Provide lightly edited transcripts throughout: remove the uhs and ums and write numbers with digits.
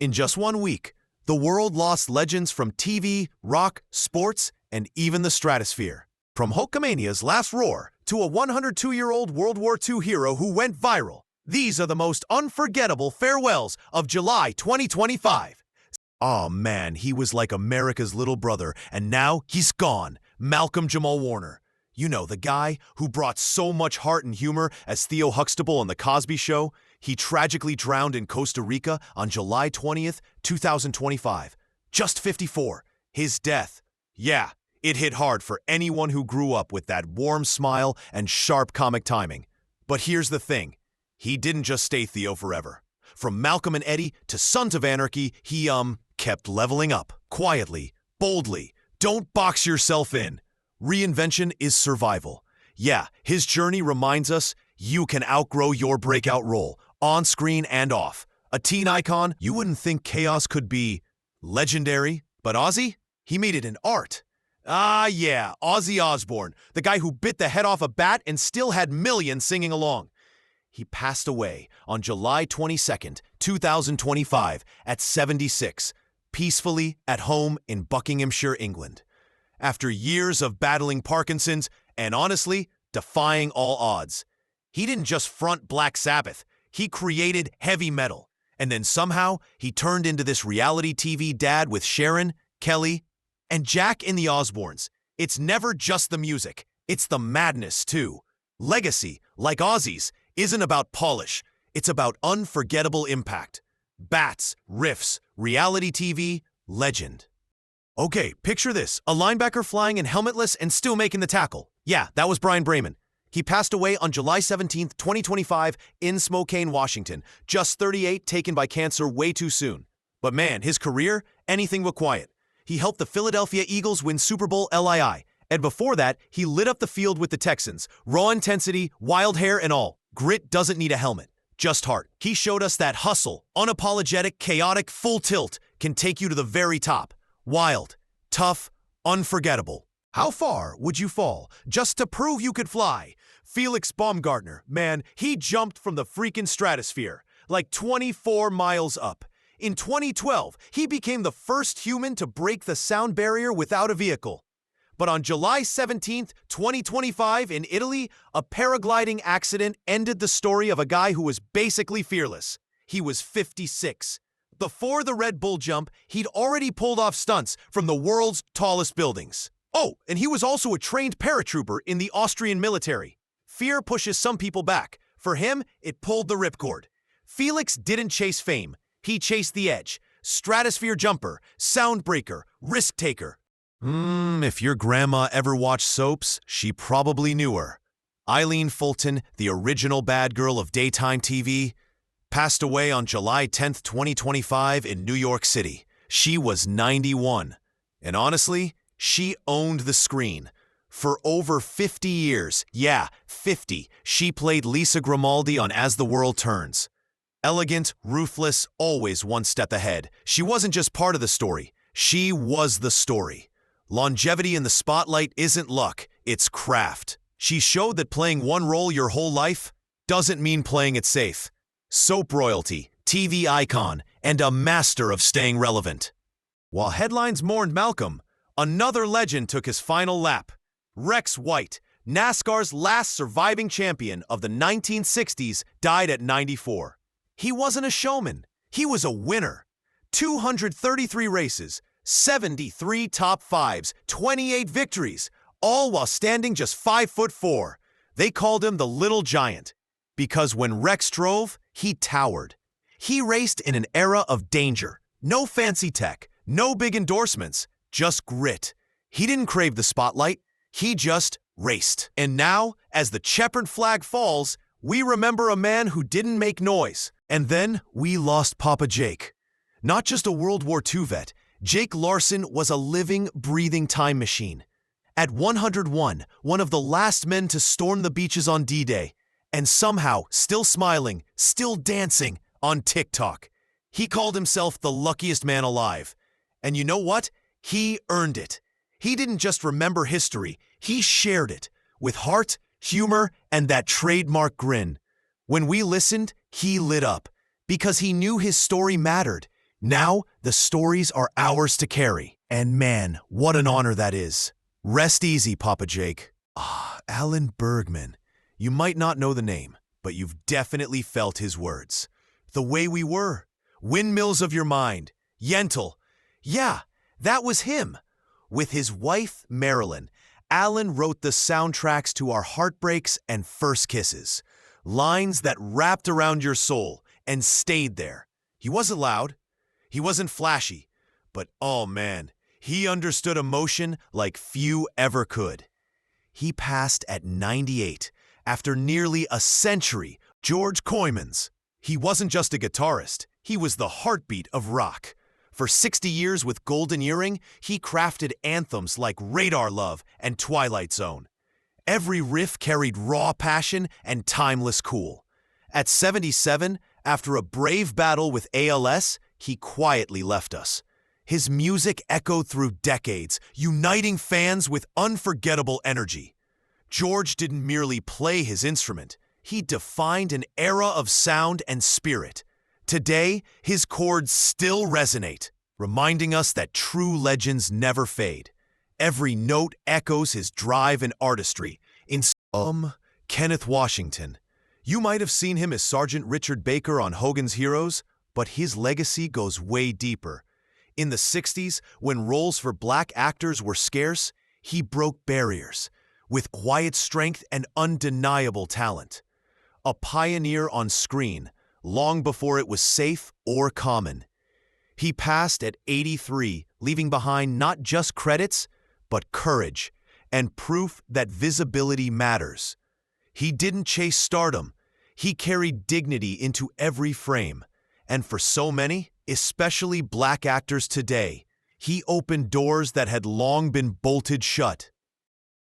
In just 1 week, the world lost legends from TV, rock, sports, and even the stratosphere. From Hulkamania's last roar to a 102-year-old World War II hero who went viral, these are the most unforgettable farewells of July 2025. Aw man, he was like America's little brother, and now he's gone. Malcolm Jamal Warner. You know, the guy who brought so much heart and humor as Theo Huxtable on The Cosby Show. He tragically drowned in Costa Rica on July 20th, 2025. Just 54. His death. Yeah, it hit hard for anyone who grew up with that warm smile and sharp comic timing. But here's the thing. He didn't just stay Theo forever. From Malcolm and Eddie to Sons of Anarchy, he, kept leveling up. Quietly, boldly. Don't box yourself in. Reinvention is survival. Yeah, his journey reminds us you can outgrow your breakout role, on screen and off. A teen icon, you wouldn't think chaos could be legendary, but Ozzy, he made it an art. Ah yeah, Ozzy Osbourne, the guy who bit the head off a bat and still had millions singing along. He passed away on July 22nd, 2025 at 76, peacefully at home in Buckinghamshire, England. After years of battling Parkinson's and honestly, defying all odds. He didn't just front Black Sabbath, he created heavy metal. And then somehow, he turned into this reality TV dad with Sharon, Kelly, and Jack in the Osbournes. It's never just the music, it's the madness too. Legacy, like Ozzy's, isn't about polish, it's about unforgettable impact. Bats, riffs, reality TV, legend. Okay, picture this, a linebacker flying in helmetless and still making the tackle. Yeah, that was Brian Brayman. He passed away on July 17th, 2025 in Spokane, Washington. Just 38, taken by cancer way too soon. But man, his career, anything but quiet. He helped the Philadelphia Eagles win Super Bowl LII. And before that, he lit up the field with the Texans. Raw intensity, wild hair and all. Grit doesn't need a helmet, just heart. He showed us that hustle, unapologetic, chaotic, full tilt can take you to the very top. Wild, tough, unforgettable. How far would you fall just to prove you could fly? Felix Baumgartner, man, he jumped from the freaking stratosphere, like 24 miles up. In 2012, he became the first human to break the sound barrier without a vehicle. But on July 17th, 2025 in Italy, a paragliding accident ended the story of a guy who was basically fearless. He was 56. Before the Red Bull jump, he'd already pulled off stunts from the world's tallest buildings. Oh, and he was also a trained paratrooper in the Austrian military. Fear pushes some people back. For him, it pulled the ripcord. Felix didn't chase fame. He chased the edge. Stratosphere jumper, sound breaker, risk taker. If your grandma ever watched soaps, she probably knew her. Eileen Fulton, the original bad girl of daytime TV, passed away on July 10th, 2025 in New York City. She was 91. And honestly, she owned the screen. For over 50 years, yeah, 50, she played Lisa Grimaldi on As the World Turns. Elegant, ruthless, always one step ahead. She wasn't just part of the story, she was the story. Longevity in the spotlight isn't luck, it's craft. She showed that playing one role your whole life doesn't mean playing it safe. Soap royalty, TV icon, and a master of staying relevant. While headlines mourned Malcolm, another legend took his final lap. Rex White, NASCAR's last surviving champion of the 1960s, died at 94. He wasn't a showman, he was a winner. 233 races, 73 top fives, 28 victories, all while standing just 5'4". They called him the Little Giant, because when Rex drove, he towered. He raced in an era of danger. No fancy tech, no big endorsements, just grit. He didn't crave the spotlight, he just raced. And now, as the checkered flag falls, we remember a man who didn't make noise. And then we lost Papa Jake. Not just a World War II vet, Jake Larson was a living, breathing time machine. At 101, one of the last men to storm the beaches on D-Day, and somehow still smiling, still dancing on TikTok. He called himself the luckiest man alive. And you know what? He earned it. He didn't just remember history, he shared it, with heart, humor, and that trademark grin. When we listened, he lit up, because he knew his story mattered. Now, the stories are ours to carry. And man, what an honor that is. Rest easy, Papa Jake. Ah, Alan Bergman. You might not know the name, but you've definitely felt his words. The Way We Were, Windmills of Your Mind, Yentl. Yeah, that was him. With his wife, Marilyn, Alan wrote the soundtracks to our heartbreaks and first kisses. Lines that wrapped around your soul and stayed there. He wasn't loud. He wasn't flashy. But oh man, he understood emotion like few ever could. He passed at 98 after nearly a century. George Koymans. He wasn't just a guitarist. He was the heartbeat of rock. For 60 years with Golden Earring, he crafted anthems like Radar Love and Twilight Zone. Every riff carried raw passion and timeless cool. At 77, after a brave battle with ALS, he quietly left us. His music echoed through decades, uniting fans with unforgettable energy. George didn't merely play his instrument. He defined an era of sound and spirit. Today, his chords still resonate, reminding us that true legends never fade. Every note echoes his drive and artistry. Kenneth Washington. You might have seen him as Sergeant Richard Baker on Hogan's Heroes, but his legacy goes way deeper. In the 60s, when roles for black actors were scarce, he broke barriers with quiet strength and undeniable talent. A pioneer on screen, long before it was safe or common. He passed at 83, leaving behind not just credits, but courage and proof that visibility matters. He didn't chase stardom. He carried dignity into every frame. And for so many, especially black actors today, he opened doors that had long been bolted shut.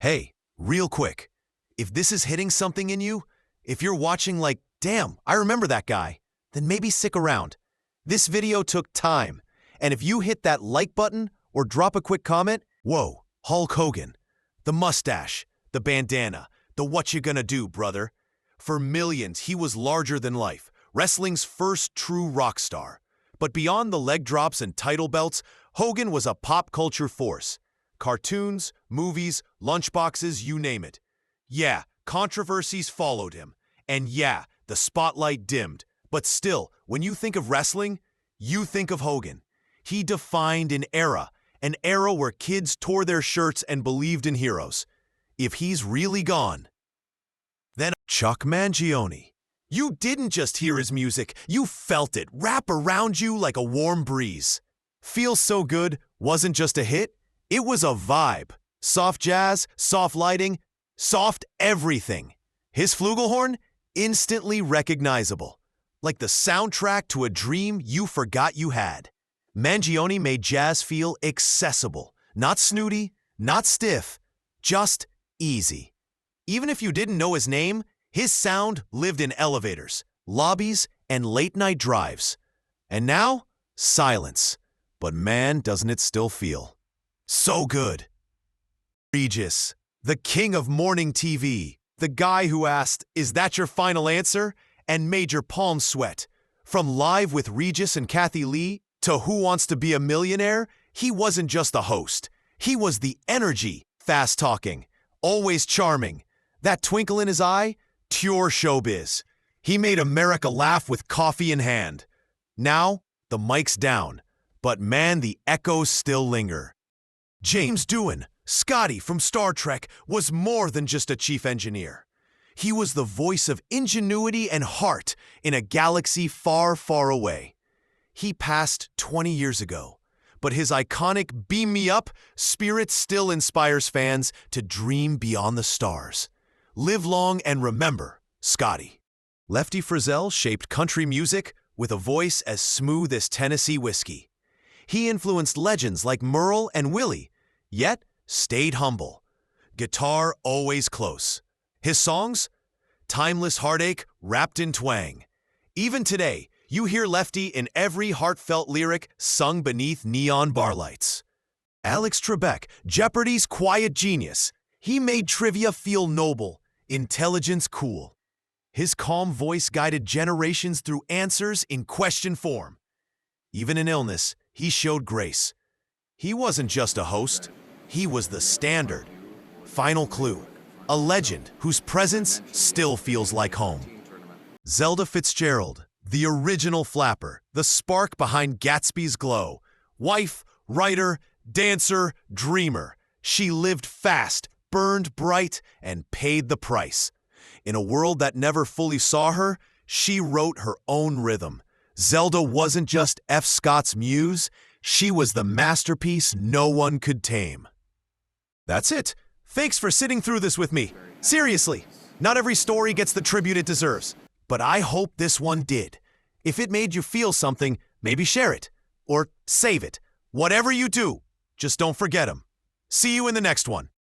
Hey, real quick, if this is hitting something in you, if you're watching like, damn, I remember that guy, then maybe stick around. This video took time, and if you hit that like button or drop a quick comment, whoa, Hulk Hogan, the mustache, the bandana, the what you gonna do, brother. For millions, he was larger than life, wrestling's first true rock star. But beyond the leg drops and title belts, Hogan was a pop culture force. Cartoons, movies, lunchboxes, you name it. Yeah, controversies followed him. And yeah, the spotlight dimmed. But still, when you think of wrestling, you think of Hogan. He defined an era where kids tore their shirts and believed in heroes. If he's really gone, then Chuck Mangione. You didn't just hear his music, you felt it wrap around you like a warm breeze. Feel So Good wasn't just a hit, it was a vibe. Soft jazz, soft lighting, soft everything. His flugelhorn, instantly recognizable. Like the soundtrack to a dream you forgot you had. Mangione made jazz feel accessible. Not snooty, not stiff, just easy. Even if you didn't know his name, his sound lived in elevators, lobbies, and late-night drives. And now, silence. But man, doesn't it still feel so good. Regis, the king of morning TV, the guy who asked, "Is that your final answer?" and made your palms sweat. From Live with Regis and Kathy Lee to Who Wants to Be a Millionaire, he wasn't just the host. He was the energy, fast-talking, always charming. That twinkle in his eye, pure showbiz. He made America laugh with coffee in hand. Now, the mic's down, but man, the echoes still linger. James Doohan, Scotty from Star Trek, was more than just a chief engineer. He was the voice of ingenuity and heart in a galaxy far, far away. He passed 20 years ago, but his iconic "Beam Me Up" spirit still inspires fans to dream beyond the stars. Live long and remember, Scotty. Lefty Frizzell shaped country music with a voice as smooth as Tennessee whiskey. He influenced legends like Merle and Willie, yet stayed humble. Guitar always close. His songs? Timeless heartache wrapped in twang. Even today, you hear Lefty in every heartfelt lyric sung beneath neon bar lights. Alex Trebek, Jeopardy's quiet genius. He made trivia feel noble, intelligence cool. His calm voice guided generations through answers in question form. Even in illness, he showed grace. He wasn't just a host, he was the standard. Final clue, a legend whose presence still feels like home. Zelda Fitzgerald, the original flapper, the spark behind Gatsby's glow. Wife, writer, dancer, dreamer. She lived fast, burned bright, and paid the price. In a world that never fully saw her, she wrote her own rhythm. Zelda wasn't just F. Scott's muse, she was the masterpiece no one could tame. That's it. Thanks for sitting through this with me. Seriously, not every story gets the tribute it deserves, but I hope this one did. If it made you feel something, maybe share it, or save it. Whatever you do, just don't forget them. See you in the next one.